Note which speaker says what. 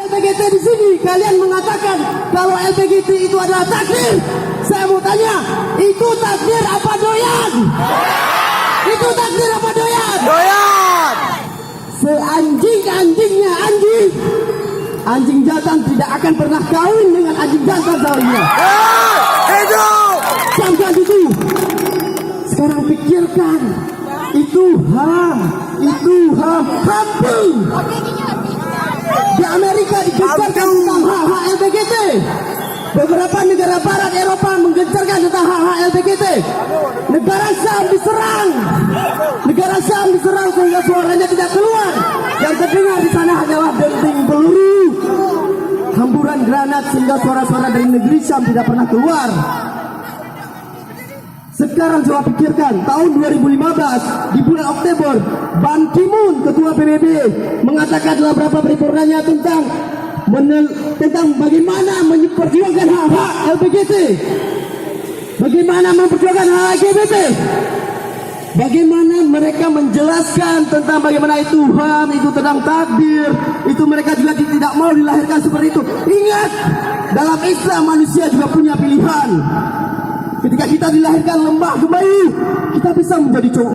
Speaker 1: LPGT di sini kalian mengatakan kalau LPGT itu adalah takdir. Saya mau tanya, itu takdir apa doyan? Itu takdir apa doyan?
Speaker 2: Doyan.
Speaker 1: Seanjing-anjingnya anjing, anjing jantan tidak akan pernah kawin dengan anjing jantan lainnya.
Speaker 2: Hidup.
Speaker 1: Camkan itu. Sekarang pikirkan, itu HAM, kampung. Di Amerika digencarkan tentang hak-hak LPGT. Beberapa negara barat Eropa menggencarkan tentang hak-hak LPGT. Negara Syam diserang sehingga suaranya tidak keluar. Yang terdengar di sana hanyalah denting peluru, hamburan granat sehingga suara-suara dari negeri Syam tidak pernah keluar. Sekarang coba pikirkan, tahun 2015 di bulan Oktober, Ban Ki-moon, ketua PBB, mengatakan dalam beberapa paripurnanya tentang bagaimana memperjuangkan hak-hak LPGT, bagaimana memperjuangkan hak LGBT, bagaimana mereka menjelaskan tentang bagaimana itu HAM, itu tentang takdir, itu mereka juga tidak mau dilahirkan seperti itu. Ingat, dalam Islam manusia juga punya pilihan. Ketika kita dilahirkan lembah ke bayi, kita bisa menjadi cowok.